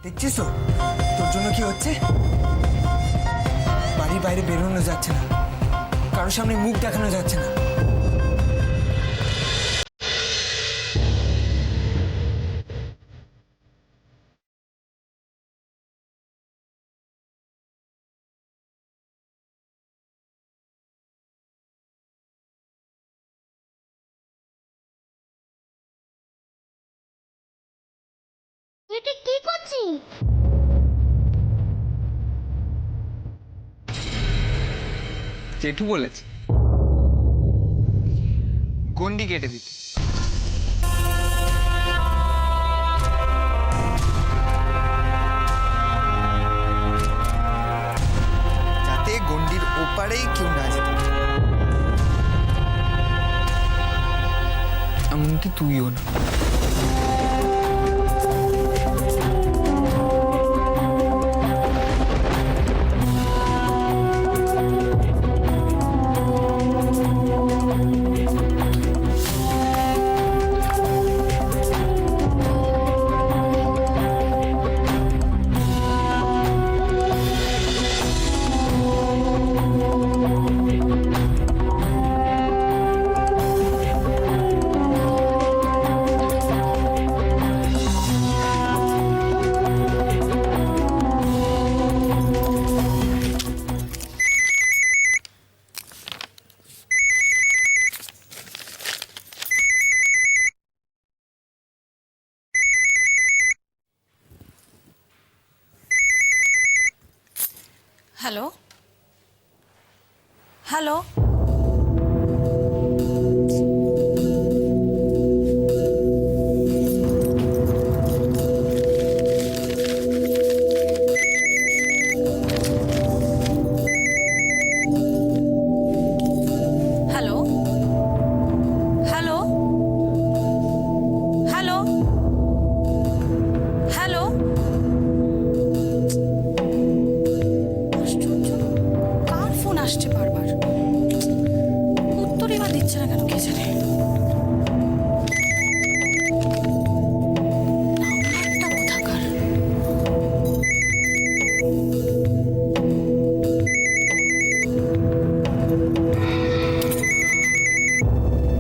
দেখছিস তো তোর জন্য কি হচ্ছে? বাড়ির বাইরে বেরোনো যাচ্ছে না, কারোর সামনে মুখ দেখানো যাচ্ছে না। এটা কি করছিস? জেঠু বলেছে গন্ডি কেটে দিতে। যাতে গন্ডির ওপারেই কেউ না যেতে পারে, এমনকি তুইও না। Hello hello, hello hello hello hello, আশ্চর্য, কার ফোন আসছে বারবার? উত্তরই বা দিচ্ছে না কেন কে জানে। নাম্বারটা কোথাকার?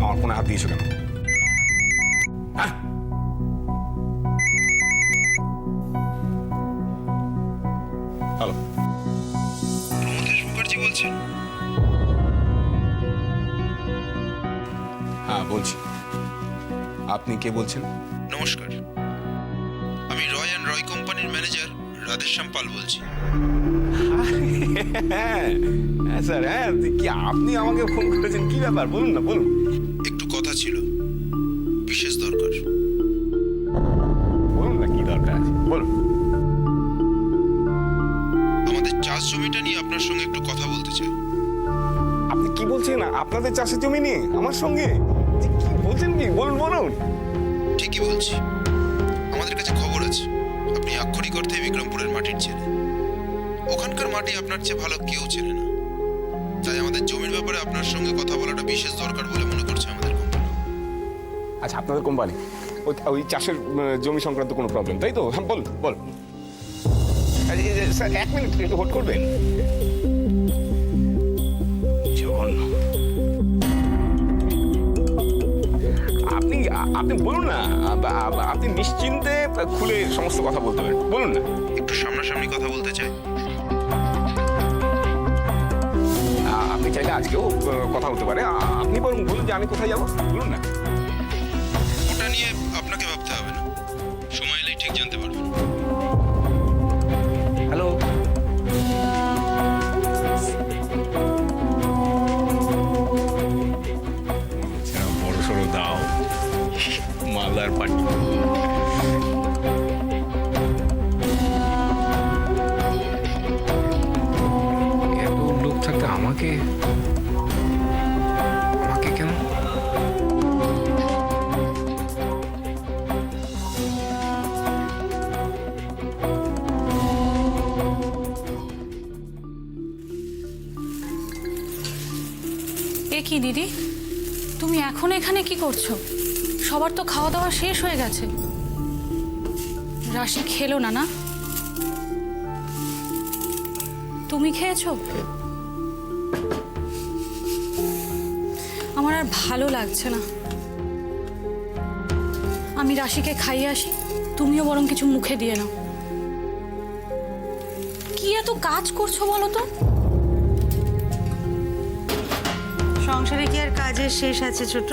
আমার ফোনে হাত দিয়েছো কেন? হ্যালো, প্রমথেশ মুখার্জি বলছেন? হ্যাঁ বলছি। আপনি কে বলছেন? নমস্কার, আমি রয় অ্যান্ড রয় কোম্পানির ম্যানেজার রাধেশ্যাম পাল বলছি। হ্যাঁ স্যার, হ্যাঁ কি আপনি আমাকে ফোন করেছেন? কি ব্যাপার বলুন না, বলুন। একটু কথা ছিল, বিশেষ দরকার। বলুন না কি দরকার আছে, বলুন। আমাদের চাষ জমিটা নিয়ে আপনার সঙ্গে একটু কথা বলতে চাই। আপনি কি বলছেন? আপনাদের চাষের জমি নিয়ে আমার সঙ্গে কি বলছেন? কি বলুন, বলুন। ঠিকই বলছি, আমাদের কাছে খবর আছে আপনি আক্ষরিক অর্থে বিক্রমপুরের মাটির ছেলে। ওখানকার মাটি আপনার চেয়ে ভালো কেউ চেনে না, তাই আমাদের জমির ব্যাপারে আপনার সঙ্গে কথা বলাটা বিশেষ দরকার বলে মনে করছে আমাদের কোম্পানি। আচ্ছা, আপনাদের কোম্পানি ওই চাষের জমি সংক্রান্ত কোনো প্রবলেম, তাই তো? হ্যাঁ বলুন, বলুন। স্যার 1 মিনিট একটু হোল্ড করবেন। আপনি বলুন না, আপনি নিশ্চিন্তে খুলে সমস্ত কথা বলতে পারেন, বলুন না। একটু সামনাসামনি কথা বলতে চাই। আপনি চাইলে আজকেও কথা হতে পারে। আপনি বরং বলুন যে আমি কোথায় যাবো, বলুন না। ওটা নিয়ে আপনাকে ভাবতে হবে না, সময় এলেই ঠিক জানতে পারবেন। হ্যালো, বড় সড়ো দাও, মালদার পার্টি। এত লোক থাকতে আমাকে কেন? এ কি দিদি, তুমি এখন এখানে কি করছো? সবার তো খাওয়া দাওয়া শেষ হয়ে গেছে। রাশি খেলো না? না তুমি খেয়েছো? আমার আর ভালো লাগছে না। আমি রাশিকে খাইয়ে আসি, তুমিও বরং কিছু মুখে দিয়ে নাও। কি এত কাজ করছো বলো তো? সংসারে কি আর কাজের শেষ আছে ছোট?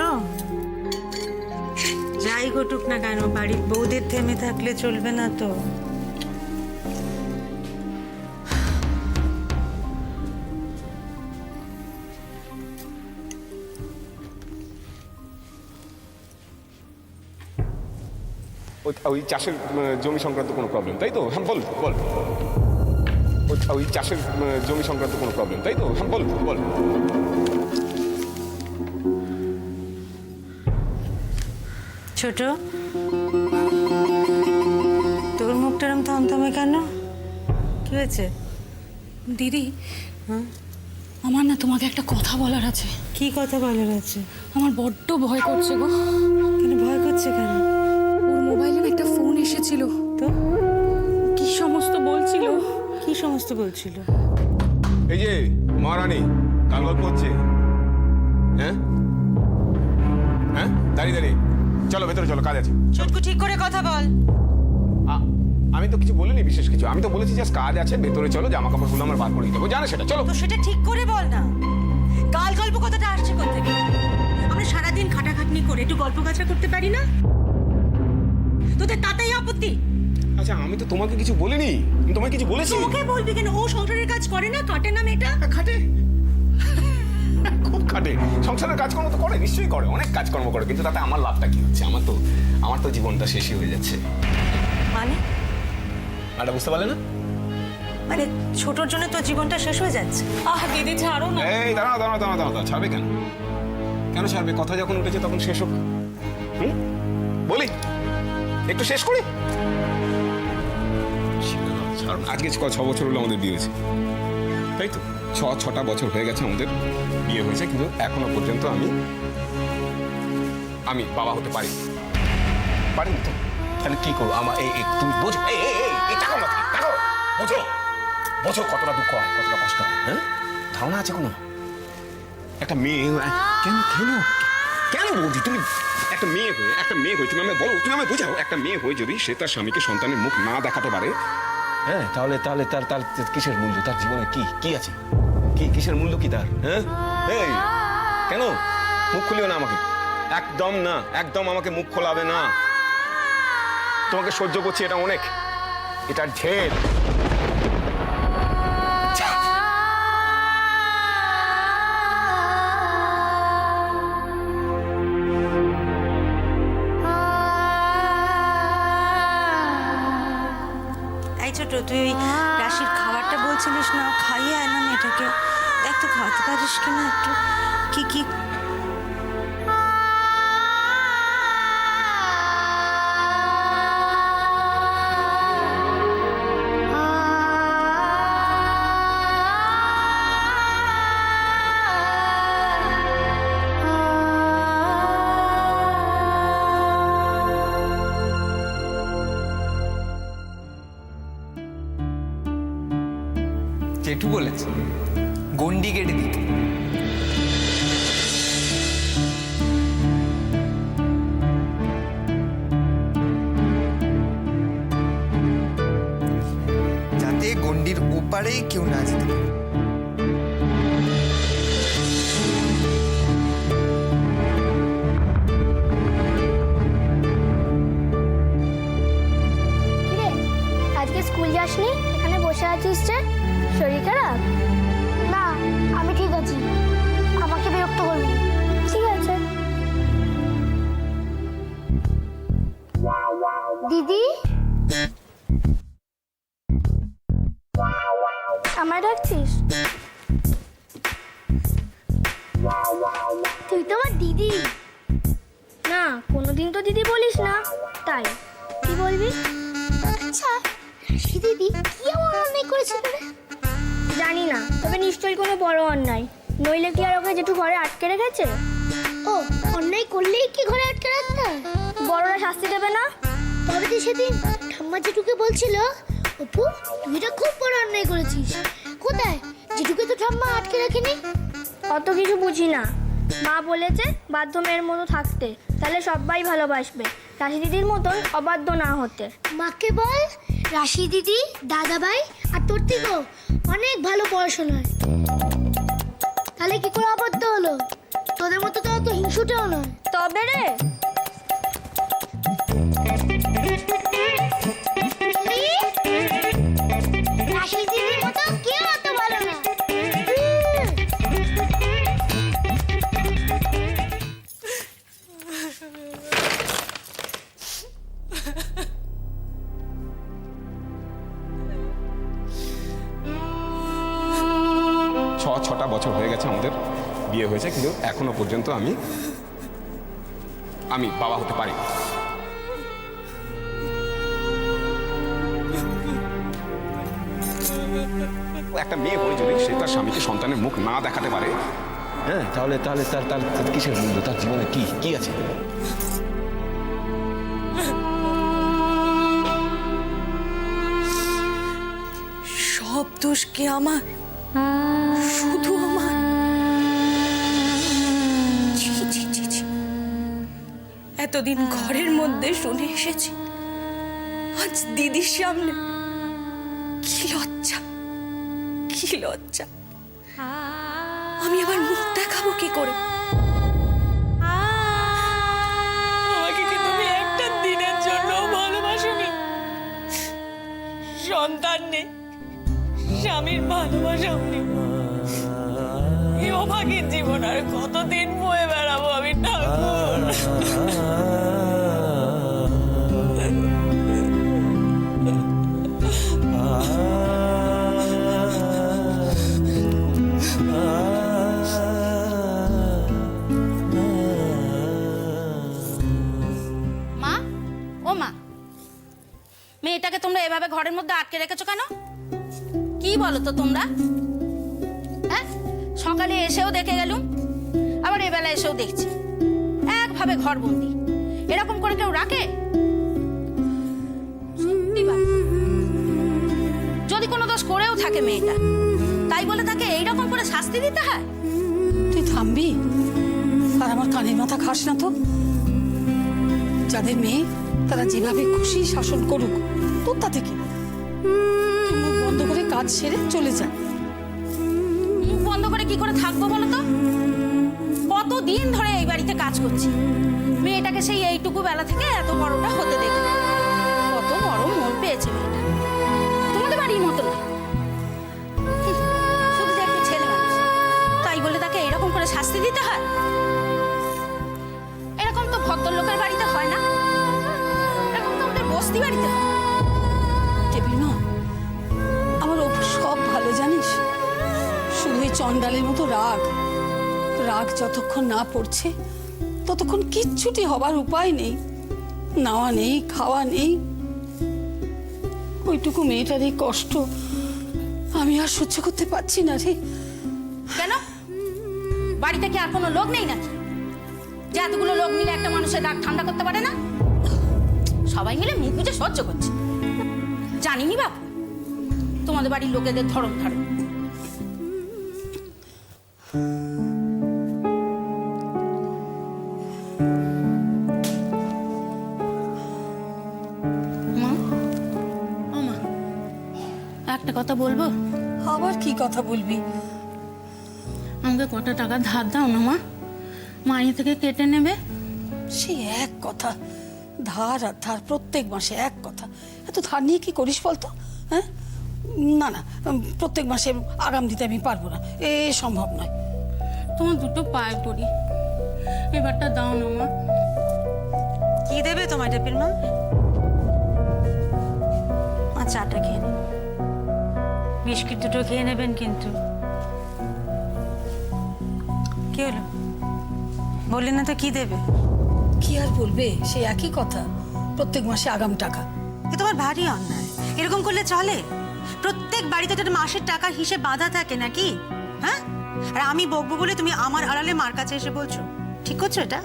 যাই ঘটুক না কেন বাড়ির বউদের থেমে থাকলে চলবে না তো। ওই চাষের জমি সংক্রান্ত কোনো প্রবলেম তাই তো? হ্যাঁ বল বল। ওই চাষের জমি সংক্রান্ত কোনো প্রবলেম তাই তো? হ্যাঁ বল বল। ছোট, তোর মুখটা এরম থমথমে কেন? কি হয়েছে? দিদি, আমার না তোমাকে একটা কথা বলার আছে। কি কথা বলার আছে? আমার বড্ড ভয় করছে গো। কেন ভয় করছে কেন? ওর মোবাইলে না একটা ফোন এসেছিল, তো কি সমস্ত বলছিল। কি সমস্ত বলছিল? এই যে মহারানী কাল গল্প হচ্ছে। হ্যাঁ হ্যাঁ, দাঁড়িয়ে দাঁড়িয়ে চলো ভেতরে চলো, কাজ আছে। চটকু ঠিক করে কথা বল। আমি তো কিছু বলিনি বিশেষ কিছু, আমি তো বলেছি জাস্ট কাজ আছে, ভেতরে চলো, জামা কাপড়গুলো আমার বার করে দিতে হবে, জানে সেটা। চলো। তো সেটা ঠিক করে বল না। কাল গল্প কথাটা আসছে কোত্থেকে? আমরা সারাদিন খাটাখাটনি করে একটু গল্প গাছা করতে পারি না? তোদের তাতেই আপত্তি? আচ্ছা আমি তো তোমাকে কিছু বলিনি, আমি তোমাকে কিছু বলেছি? তোকে বলবি কেন? ও সংসারের কাজ করে না, কাটে না মেয়েটা? খাটে, খুব খাটে। সংসারের কাজকর্ম তো করে, নিশ্চয়ই করে, অনেক কাজকর্ম করে, কিন্তু তাতে আমার লাভটা কি হচ্ছে? আমার তো জীবনটা শেষই হয়ে যাচ্ছে। মানে এটা বুঝতে পারলে না? মানে ছোটর জন্য তোর জীবনটা শেষ হয়ে যাচ্ছে? আহ দিদি ছাড়ো না। এই দাঁড়াও দাঁড়াও দাঁড়াও দাঁড়াও, ছাড়বে কেন? কেন ছাড়বে? কথা যখন উঠেছে তখন শেষ হোক। বলি একটু শেষ করি। আজকে 6 বছর হলো আমাদের বিয়ে হয়েছে, তাই তো? 6টা বছর হয়ে গেছে আমাদের বিয়ে হয়েছে, কিন্তু এখনো পর্যন্ত আমি বাবা হতে পারিনি তো। তাহলে কি করবো? আমার তুমি বোঝো, বোঝো কতটা দুঃখ হয়, কতটা কষ্ট হয়। হ্যাঁ, ধারণা আছে কোনো? একটা মেয়ে কেন কেন কেন বলছি? তুমি একটা মেয়ে হয়ে তুমি আমায় বলো, তুমি আমায় বোঝাও, একটা মেয়ে হয়ে যদি সে তার স্বামীকে সন্তানের মুখ না দেখাতে পারে, হ্যাঁ, তাহলে তার কিসের মূল্য? তার জীবনে কি আছে? কিসের মূল্য কি তার? হ্যাঁ, এই কেন মুখ খুলিও না আমাকে, একদম না, একদম আমাকে মুখ খোলাবে না। তোমাকে সহ্য করছি, এটা অনেক, এটা ঢের। এই ছোট, তুই ওই রাশির খাবারটা বলছিলিস না, খাইয়ে আয় না মেয়েটাকে। দেখ তো খাওয়াতে পারিস কিনা একটু। কি জেঠু বলেছে গন্ডি কেটে দিতে। যাতে গন্ডির ওপারে কেউ না যেতে পারে। কিরে, আজকে স্কুল যাসনি? এখানে বসে আছিস যে? শরীর খারাপ? না, আমি ঠিক আছি, আমাকে বিরক্ত করবি না। ঠিক আছে দিদি, আমায় ডাকছিস? তুই তো আমার দিদি না, কোনোদিন তো দিদি বলিস না, তাই কি বলবি? আচ্ছা দিদি কি এমন অন্যায় করেছে তোরে? জানি না, তবে নিশ্চয়ই কোনো বড় অন্যায়, নইলে কি আর ওকে জেঠু ঘরে আটকে রেখেছে? ও, অন্যায় করলেই কি ঘরে আটকে রাখতে হয়? বড়রা শাস্তি দেবে না? তবে তো সেদিন ঠাম্মা জেঠুকে বলছিল অপু তুই এটা খুব বড় অন্যায় করেছিস। কোথায় জেঠুকে তো ঠাম্মা আটকে রাখেনি। অত কিছু বুঝি না, মা বলেছে বাধ্য মেয়ের মতো থাকতে, তাহলে সবাই ভালোবাসবে, রাশি দিদির মতন অবাধ্য না হতে। মাকে বল রাশি দিদি, দাদা ভাই আর তোর থেকেও অনেক ভালো পড়াশোনায়। তাহলে কি করে অবাধ্য হলো? তোদের মতো তো অত হিংসুটেও নয়। তবে রে রাশি দিদির মতো কেউ অত ভালো না। 6টা বছর হয়ে গেছে আমাদের বিয়ে হয়েছে, কিন্তু এখনো পর্যন্ত আমি বাবা হতে পারি। একটা মেয়ে হয়ে যদি সে তার স্বামীকে সন্তানের মুখ না দেখাতে পারে, হ্যাঁ, তাহলে তাহলে তার তার তার কিসের মূল্য? তার জীবনে কি আছে? সব দোষ কি আমার? শুধু আমার? ছি, ছি, ছি, ছি। এতদিন ঘরের মধ্যে শুনে এসেছি, আজ দিদির সামনে কি লজ্জা, কি লজ্জা। আমি আবার মুখ দেখাবো কি করে? আমাকে কি তুমি একটা দিনের জন্য ভালোবাসোনি? সন্তান নেই, স্বামীর ভালোবাসাও নেই। এই অভাগীর জীবন আর কতদিন বয়ে বেড়াবো আমি ঠাকুর? মা, ও মা, মেয়েটাকে তোমরা এভাবে ঘরের মধ্যে আটকে রেখেছো কেন? কি বলো তো তোমরা? হ্যাঁ, সকালে এসেও দেখে গেলুম, আবার এবেলা এসেও দেখছি একভাবে ঘর বন্দি। এরকম করে কেউ রাখে? সত্যি বাবা, যদি কোনো দোষ করেও থাকে মেয়েটা, তাই বলে তাকে এইরকম করে শাস্তি দিতে হয়? তুই থামবি আর আমার কানের মাথা খাস না তো। যাদের মেয়ে তারা যেভাবে খুশি শাসন করুক, তোর তাতে কি? তুই মুখ বন্ধ করে কাজ সেরে চলে যা। মুখ বন্ধ করে কি করে থাকবো বলো তো? কতদিন ধরে এই বাড়িতে কাজ করছি, মেয়েটাকে সেই এইটুকু বেলা থেকে এত বড়টা হতে দেখি। কত বড় মন পেয়েছে মেয়েটা, তোমাদের বাড়ির মতো না। শুধু যে একটু ছেলে মানুষ, তাই বলে তাকে এরকম করে শাস্তি দিতে হয়? এরকম তো ভদ্রলোকের বাড়িতে হয় না, এরকম তো আমাদের বস্তি বাড়িতে হয়। টেবিনা, আমার অপু সব ভালো জানিস, শুধু এই চন্ডালের মতো রাগ। রাগ যতক্ষণ না পড়ছে ততক্ষণ কিচ্ছুটি হবার উপায় নেই। নাওয়া নেই, খাওয়া নেই। ওইটুকু মেয়েটার এই কষ্ট আমি আর সহ্য করতে পারছি না রে। কেন? বাড়িতে কি আর কোনো লোক নেই নাকি, যে এতগুলো লোক মিলে একটা মানুষের রাগ ঠান্ডা করতে পারে না? সবাই মিলে মুখ বুঝে সহ্য করছে। জানিনি বাবু তোমাদের বাড়ির লোকেদের ধরন ধারণ। মা, ও মা, একটা কথা বলবো? আবার কি কথা বলবি? আমাকে কটা টাকা ধার দাও না মা, মাইনে থেকে কেটে নেবে। সে এক কথা, ধার আর ধার প্রত্যেক মাসে এক কথা। এত ধার নিয়ে কি করিস বলতো? হ্যাঁ, না না, প্রত্যেক মাসে আগাম দিতে আমি পারবো না, এ সম্ভব নয়। তোমার দুটো পায়ে পড়ি, এবারটা দাও না মা। কি দেবে তোমার টেপির মা? চাটা খেয়ে নিন, বিস্কিট দুটো খেয়ে নেবেন। কিন্তু কি হলো, বললেন না তো কি দেবে? কি আর বলবে, সে একই কথা, প্রত্যেক মাসে আগাম টাকা। এ তোমার ভারী অন্যায়, এরকম করলে চলে? প্রত্যেক বাড়িতে একটা মাসের টাকার হিসেব বাঁধা থাকে নাকি? হ্যাঁ, আর আমি বকবো বলে তুমি আমার আড়ালে মার কাছে এসে বলছো? ঠিক করছো এটা?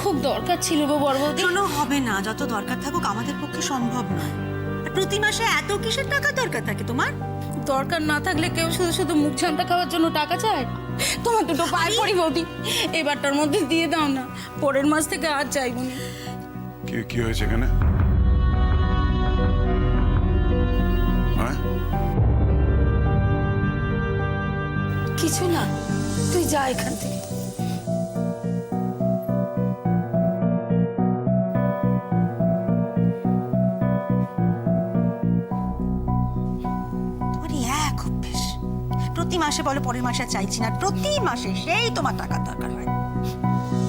খুব দরকার ছিল গো বড় বৌদি। শোনো, হবে না, যত দরকার থাকুক আমাদের পক্ষে সম্ভব নয়। প্রতি মাসে এত কিসের টাকা দরকার থাকে তোমার? দরকার না থাকলে কেউ শুধু শুধু মুখ ছামটা খাওয়ার জন্য টাকা চায়? তোমার দুটো পায়ে পড়ি বৌদি, এবারটার মধ্যে দিয়ে দাও না, পরের মাস থেকে আর চাইবো না। কি হয়েছে এখানে? হ্যাঁ? কিছু না, তুই যা এখান থেকে। তোমার এই এক অভ্যেস, প্রতি মাসে বলো পরের মাসে আর চাইছি না, প্রতি মাসে সেই তোমার টাকার দরকার হয়।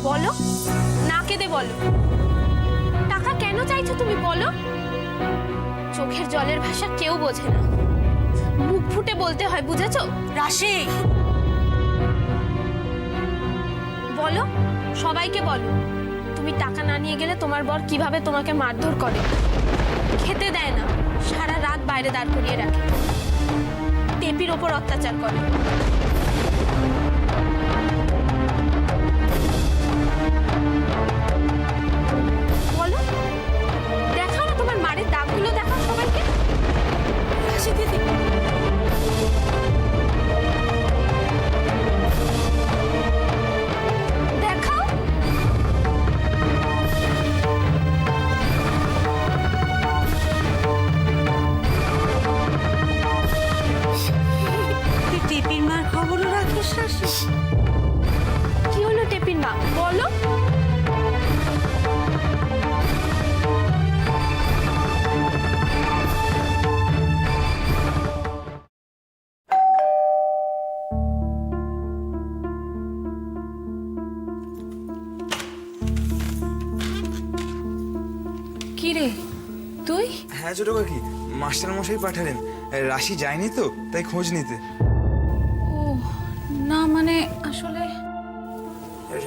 বলো, না কেঁদে বলো, টাকা কেন চাইছো তুমি বলো? চোখের জলের ভাষা কেউ বোঝে না, মুখ ফুটে বলতে হয়, বুঝেছো? রাশি, বলো, সবাইকে বলো, তুমি টাকা না নিয়ে গেলে তোমার বর কিভাবে তোমাকে মারধর করে, খেতে দেয় না, সারা রাত বাইরে দাঁড় করিয়ে রাখে, টেপির ওপর অত্যাচার করে। বলো, দেখাও না তোমার মারের দাগগুলো, দেখাও সবাইকে। হাসি দিদি, দেখাও। তুই টেপির মার খবরও রাখিস রাশি? কি হলো টেপির মা, বলো। কি রে তুই? হ্যাঁ ছোট কাকি, মাস্টার মশাই পাঠালেন, রাশি যায়নি তো তাই খোঁজ নিতে। ও না, মানে আসলে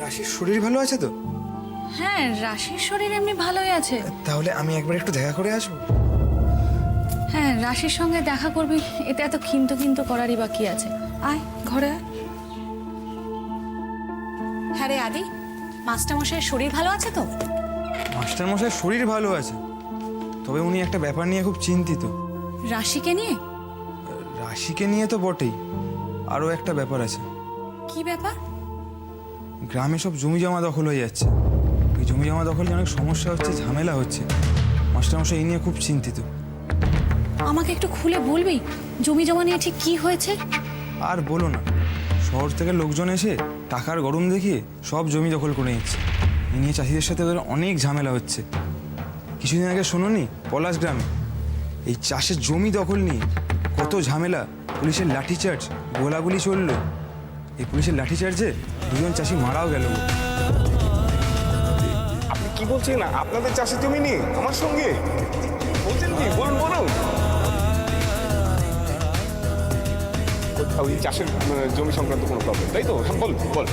রাশির শরীর ভালো আছে তো? হ্যাঁ, রাশির শরীর এমনি ভালোই আছে। তাহলে আমি একবার একটু দেখা করে আসবো। হ্যাঁ, রাশির সঙ্গে দেখা করবি, এতে এত কিন্তু কিন্তু করারই বা কি আছে? আয় ঘরে আয়। হ্যাঁ রে আদি, মাস্টারমশাইয়ের শরীর ভালো আছে তো? মাস্টার মশাইয়ের শরীর ভালো আছে, তবে উনি একটা ব্যাপার নিয়ে খুব চিন্তিত। রাশিকে নিয়ে? রাশিকে নিয়ে তো বটেই, আরও একটা ব্যাপার আছে। কি ব্যাপার? গ্রামে সব জমি জমা দখল হয়ে যাচ্ছে, ওই জমি জমা দখল নিয়ে অনেক সমস্যা হচ্ছে, ঝামেলা হচ্ছে। মাস্টারমশাই এই নিয়ে খুব চিন্তিত। আমাকে একটু খুলে বলবি জমি জমা নিয়ে ঠিক কি হয়েছে? আর বলো না, শহর থেকে লোকজন এসে টাকার গরম দেখিয়ে সব জমি দখল করে নিচ্ছে। এই নিয়ে চাষিদের সাথে ওদের অনেক ঝামেলা হচ্ছে। কিছুদিন আগে শোনোনি পলাশ গ্রামে এই চাষের জমি দখল নিয়ে কত ঝামেলা, পুলিশের লাঠিচার্জ, গোলাগুলি চললো। এই পুলিশের লাঠিচার্জে দুজন চাষি মারাও গেল। আপনি কি বলছেন? আপনাদের চাষের জমি নিয়ে আমার সঙ্গে বলছেন কি? বলুন বলুন। ওই চাষের জমি সংক্রান্ত কোনো প্রবলেম, তাই তো? বল বল।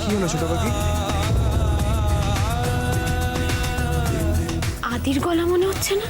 কি হলো ছোট কাকি? আদির গলা মনে হচ্ছে না?